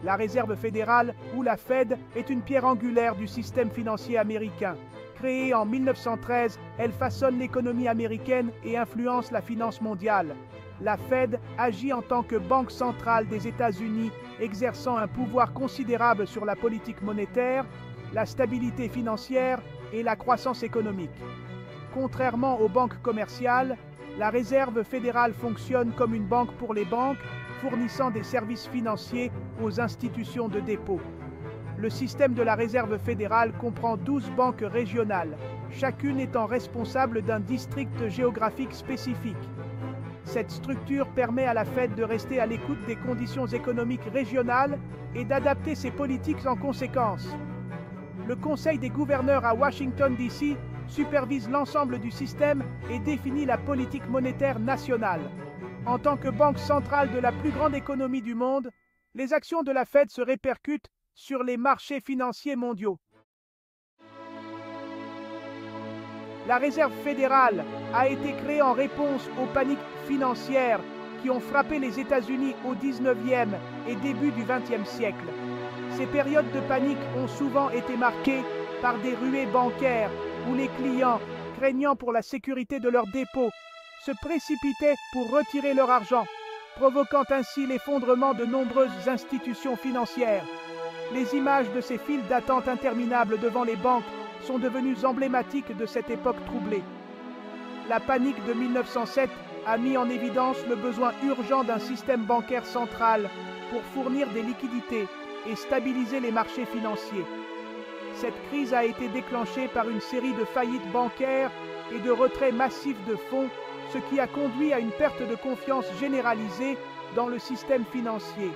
La Réserve fédérale, ou la Fed, est une pierre angulaire du système financier américain. Créée en 1913, elle façonne l'économie américaine et influence la finance mondiale. La Fed agit en tant que banque centrale des États-Unis, exerçant un pouvoir considérable sur la politique monétaire, la stabilité financière et la croissance économique. Contrairement aux banques commerciales, la Réserve fédérale fonctionne comme une banque pour les banques, fournissant des services financiers aux institutions de dépôt. Le système de la Réserve fédérale comprend 12 banques régionales, chacune étant responsable d'un district géographique spécifique. Cette structure permet à la Fed de rester à l'écoute des conditions économiques régionales et d'adapter ses politiques en conséquence. Le Conseil des gouverneurs à Washington, D.C. supervise l'ensemble du système et définit la politique monétaire nationale. En tant que banque centrale de la plus grande économie du monde, les actions de la Fed se répercutent sur les marchés financiers mondiaux. La Réserve fédérale a été créée en réponse aux paniques financières qui ont frappé les États-Unis au 19e et début du 20e siècle. Ces périodes de panique ont souvent été marquées par des ruées bancaires où les clients, craignant pour la sécurité de leurs dépôts, se précipitaient pour retirer leur argent, provoquant ainsi l'effondrement de nombreuses institutions financières. Les images de ces files d'attente interminables devant les banques sont devenues emblématiques de cette époque troublée. La panique de 1907 a mis en évidence le besoin urgent d'un système bancaire central pour fournir des liquidités et stabiliser les marchés financiers. Cette crise a été déclenchée par une série de faillites bancaires et de retraits massifs de fonds, ce qui a conduit à une perte de confiance généralisée dans le système financier.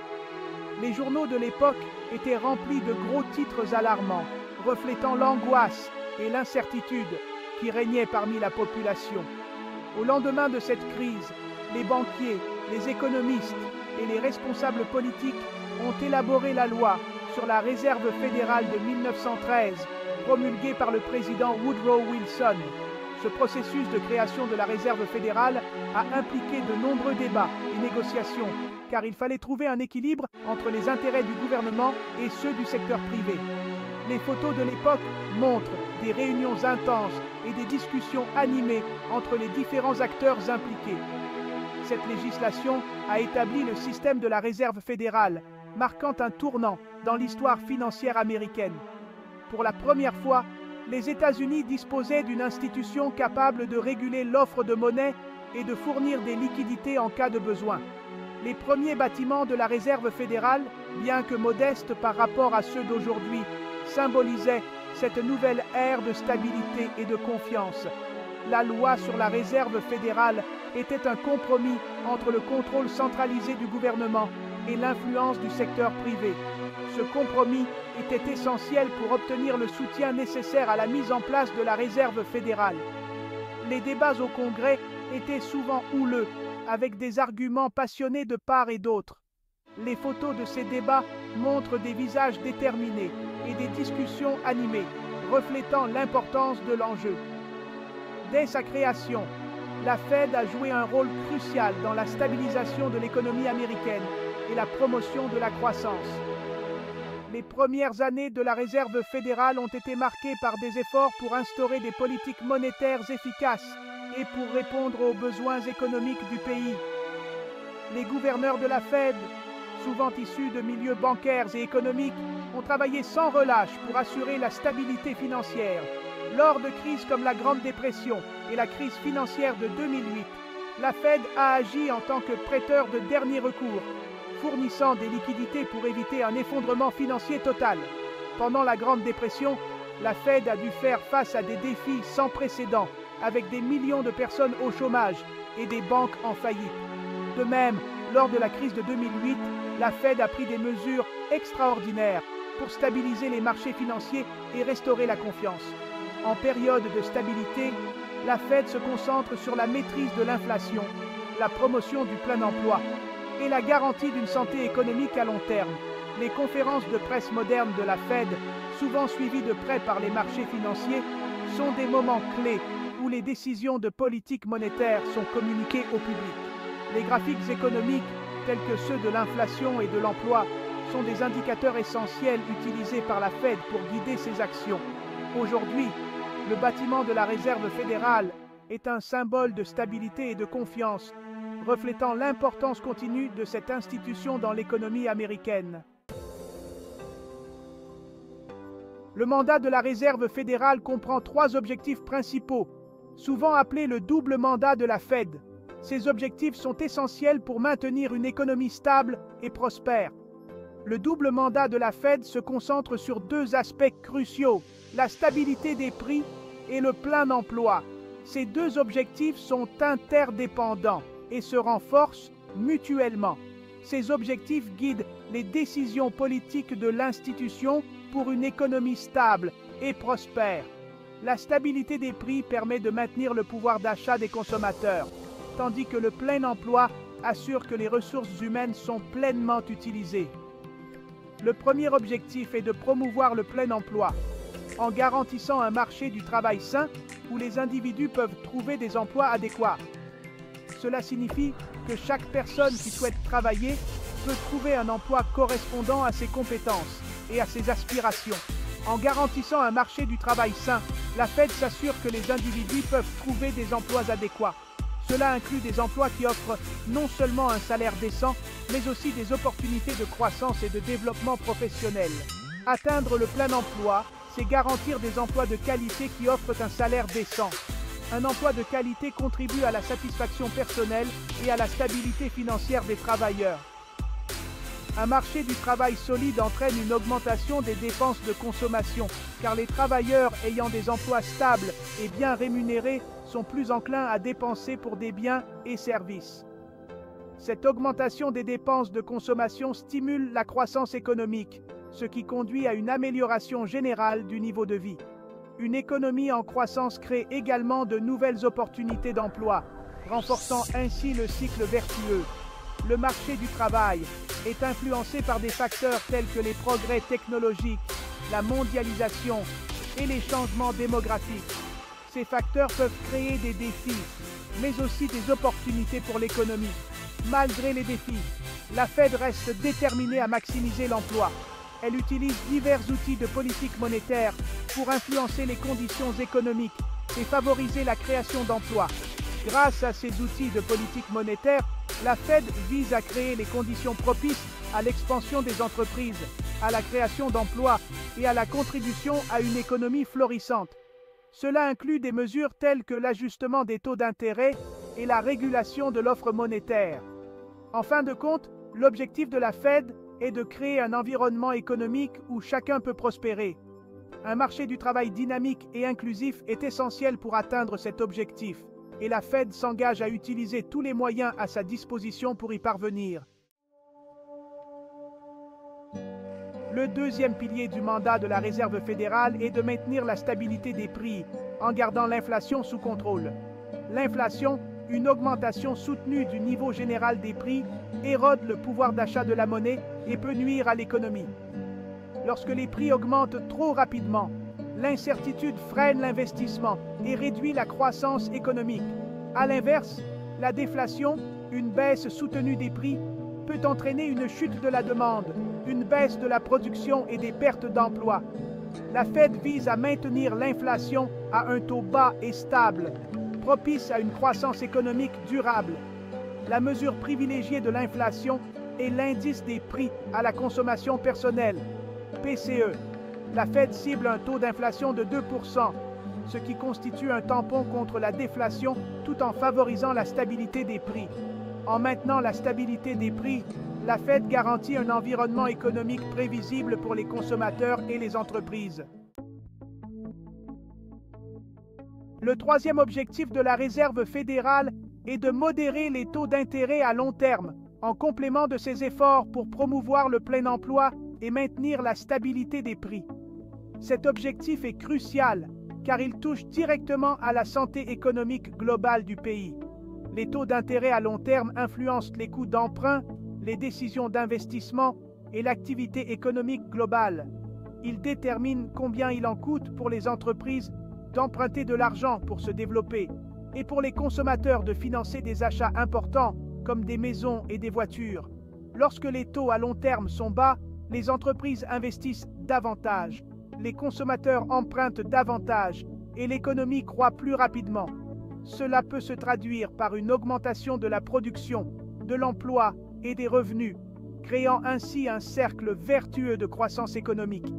Les journaux de l'époque étaient remplis de gros titres alarmants, reflétant l'angoisse et l'incertitude qui régnaient parmi la population. Au lendemain de cette crise, les banquiers, les économistes et les responsables politiques ont élaboré la loi sur la Réserve fédérale de 1913, promulguée par le président Woodrow Wilson. Ce processus de création de la Réserve fédérale a impliqué de nombreux débats et négociations, car il fallait trouver un équilibre entre les intérêts du gouvernement et ceux du secteur privé. Les photos de l'époque montrent des réunions intenses et des discussions animées entre les différents acteurs impliqués. Cette législation a établi le système de la Réserve fédérale, marquant un tournant dans l'histoire financière américaine. Pour la première fois, les États-Unis disposaient d'une institution capable de réguler l'offre de monnaie et de fournir des liquidités en cas de besoin. Les premiers bâtiments de la Réserve fédérale, bien que modestes par rapport à ceux d'aujourd'hui, symbolisaient cette nouvelle ère de stabilité et de confiance. La loi sur la Réserve fédérale était un compromis entre le contrôle centralisé du gouvernement et l'influence du secteur privé. Ce compromis était essentiel pour obtenir le soutien nécessaire à la mise en place de la Réserve fédérale. Les débats au Congrès étaient souvent houleux, avec des arguments passionnés de part et d'autre. Les photos de ces débats montrent des visages déterminés et des discussions animées, reflétant l'importance de l'enjeu. Dès sa création, la Fed a joué un rôle crucial dans la stabilisation de l'économie américaine et la promotion de la croissance. Les premières années de la Réserve fédérale ont été marquées par des efforts pour instaurer des politiques monétaires efficaces et pour répondre aux besoins économiques du pays. Les gouverneurs de la Fed, souvent issus de milieux bancaires et économiques, ont travaillé sans relâche pour assurer la stabilité financière. Lors de crises comme la Grande Dépression et la crise financière de 2008, la Fed a agi en tant que prêteur de dernier recours, fournissant des liquidités pour éviter un effondrement financier total. Pendant la Grande Dépression, la Fed a dû faire face à des défis sans précédent, avec des millions de personnes au chômage et des banques en faillite. De même, lors de la crise de 2008, la Fed a pris des mesures extraordinaires pour stabiliser les marchés financiers et restaurer la confiance. En période de stabilité, la Fed se concentre sur la maîtrise de l'inflation, la promotion du plein emploi et la garantie d'une santé économique à long terme. Les conférences de presse modernes de la Fed, souvent suivies de près par les marchés financiers, sont des moments clés où les décisions de politique monétaire sont communiquées au public. Les graphiques économiques, tels que ceux de l'inflation et de l'emploi, sont des indicateurs essentiels utilisés par la Fed pour guider ses actions. Aujourd'hui, le bâtiment de la Réserve fédérale est un symbole de stabilité et de confiance, reflétant l'importance continue de cette institution dans l'économie américaine. Le mandat de la Réserve fédérale comprend 3 objectifs principaux, souvent appelés le double mandat de la Fed. Ces objectifs sont essentiels pour maintenir une économie stable et prospère. Le double mandat de la Fed se concentre sur 2 aspects cruciaux, la stabilité des prix et le plein emploi. Ces 2 objectifs sont interdépendants et se renforcent mutuellement. Ces objectifs guident les décisions politiques de l'institution pour une économie stable et prospère. La stabilité des prix permet de maintenir le pouvoir d'achat des consommateurs, tandis que le plein emploi assure que les ressources humaines sont pleinement utilisées. Le premier objectif est de promouvoir le plein emploi, en garantissant un marché du travail sain où les individus peuvent trouver des emplois adéquats. Cela signifie que chaque personne qui souhaite travailler peut trouver un emploi correspondant à ses compétences et à ses aspirations. En garantissant un marché du travail sain, la Fed s'assure que les individus peuvent trouver des emplois adéquats. Cela inclut des emplois qui offrent non seulement un salaire décent, mais aussi des opportunités de croissance et de développement professionnel. Atteindre le plein emploi, c'est garantir des emplois de qualité qui offrent un salaire décent. Un emploi de qualité contribue à la satisfaction personnelle et à la stabilité financière des travailleurs. Un marché du travail solide entraîne une augmentation des dépenses de consommation, car les travailleurs ayant des emplois stables et bien rémunérés sont plus enclins à dépenser pour des biens et services. Cette augmentation des dépenses de consommation stimule la croissance économique, ce qui conduit à une amélioration générale du niveau de vie. Une économie en croissance crée également de nouvelles opportunités d'emploi, renforçant ainsi le cycle vertueux. Le marché du travail est influencé par des facteurs tels que les progrès technologiques, la mondialisation et les changements démographiques. Ces facteurs peuvent créer des défis, mais aussi des opportunités pour l'économie. Malgré les défis, la Fed reste déterminée à maximiser l'emploi. Elle utilise divers outils de politique monétaire pour influencer les conditions économiques et favoriser la création d'emplois. Grâce à ces outils de politique monétaire, la Fed vise à créer les conditions propices à l'expansion des entreprises, à la création d'emplois et à la contribution à une économie florissante. Cela inclut des mesures telles que l'ajustement des taux d'intérêt et la régulation de l'offre monétaire. En fin de compte, l'objectif de la Fed est de créer un environnement économique où chacun peut prospérer. Un marché du travail dynamique et inclusif est essentiel pour atteindre cet objectif, et la Fed s'engage à utiliser tous les moyens à sa disposition pour y parvenir. Le deuxième pilier du mandat de la Réserve fédérale est de maintenir la stabilité des prix, en gardant l'inflation sous contrôle. L'inflation, une augmentation soutenue du niveau général des prix, érode le pouvoir d'achat de la monnaie et peut nuire à l'économie. Lorsque les prix augmentent trop rapidement, l'incertitude freine l'investissement et réduit la croissance économique. À l'inverse, la déflation, une baisse soutenue des prix, peut entraîner une chute de la demande, une baisse de la production et des pertes d'emplois. La Fed vise à maintenir l'inflation à un taux bas et stable, propice à une croissance économique durable. La mesure privilégiée de l'inflation est l'indice des prix à la consommation personnelle, PCE. La Fed cible un taux d'inflation de 2%, ce qui constitue un tampon contre la déflation tout en favorisant la stabilité des prix. En maintenant la stabilité des prix, la Fed garantit un environnement économique prévisible pour les consommateurs et les entreprises. Le troisième objectif de la Réserve fédérale est de modérer les taux d'intérêt à long terme, en complément de ses efforts pour promouvoir le plein emploi et maintenir la stabilité des prix. Cet objectif est crucial, car il touche directement à la santé économique globale du pays. Les taux d'intérêt à long terme influencent les coûts d'emprunt, les décisions d'investissement et l'activité économique globale. Ils déterminent combien il en coûte pour les entreprises d'emprunter de l'argent pour se développer et pour les consommateurs de financer des achats importants comme des maisons et des voitures. Lorsque les taux à long terme sont bas, Les entreprises investissent davantage, les consommateurs empruntent davantage et l'économie croît plus rapidement. Cela peut se traduire par une augmentation de la production, de l'emploi et des revenus, créant ainsi un cercle vertueux de croissance économique.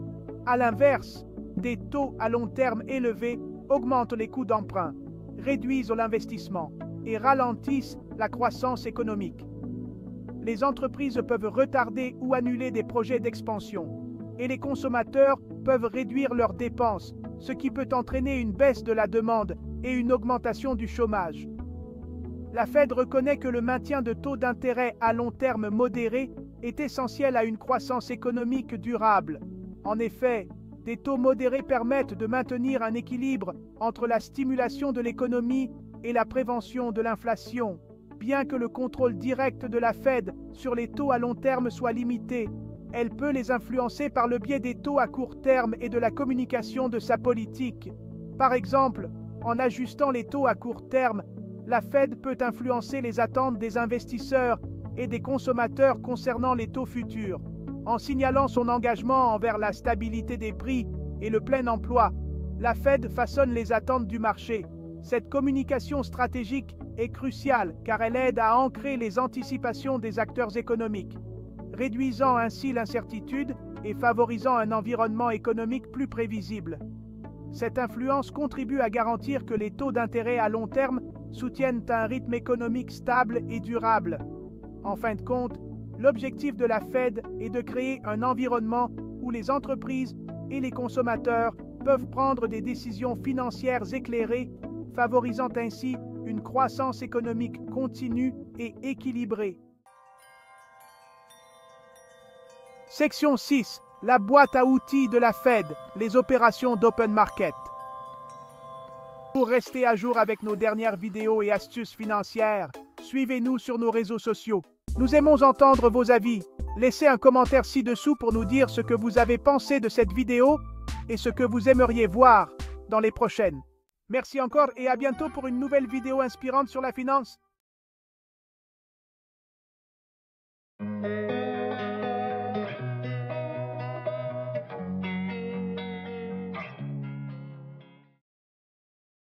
À l'inverse, des taux à long terme élevés augmentent les coûts d'emprunt, réduisent l'investissement et ralentissent la croissance économique. Les entreprises peuvent retarder ou annuler des projets d'expansion, et les consommateurs peuvent réduire leurs dépenses, ce qui peut entraîner une baisse de la demande et une augmentation du chômage. La Fed reconnaît que le maintien de taux d'intérêt à long terme modérés est essentiel à une croissance économique durable. En effet, des taux modérés permettent de maintenir un équilibre entre la stimulation de l'économie et la prévention de l'inflation. Bien que le contrôle direct de la Fed sur les taux à long terme soit limité, elle peut les influencer par le biais des taux à court terme et de la communication de sa politique. Par exemple, en ajustant les taux à court terme, la Fed peut influencer les attentes des investisseurs et des consommateurs concernant les taux futurs. En signalant son engagement envers la stabilité des prix et le plein emploi, la Fed façonne les attentes du marché. Cette communication stratégique est cruciale car elle aide à ancrer les anticipations des acteurs économiques, réduisant ainsi l'incertitude et favorisant un environnement économique plus prévisible. Cette influence contribue à garantir que les taux d'intérêt à long terme soutiennent un rythme économique stable et durable. En fin de compte, l'objectif de la Fed est de créer un environnement où les entreprises et les consommateurs peuvent prendre des décisions financières éclairées, favorisant ainsi une croissance économique continue et équilibrée. Section 6. La boîte à outils de la Fed, les opérations d'open market. Pour rester à jour avec nos dernières vidéos et astuces financières, suivez-nous sur nos réseaux sociaux. Nous aimons entendre vos avis. Laissez un commentaire ci-dessous pour nous dire ce que vous avez pensé de cette vidéo et ce que vous aimeriez voir dans les prochaines. Merci encore et à bientôt pour une nouvelle vidéo inspirante sur la finance.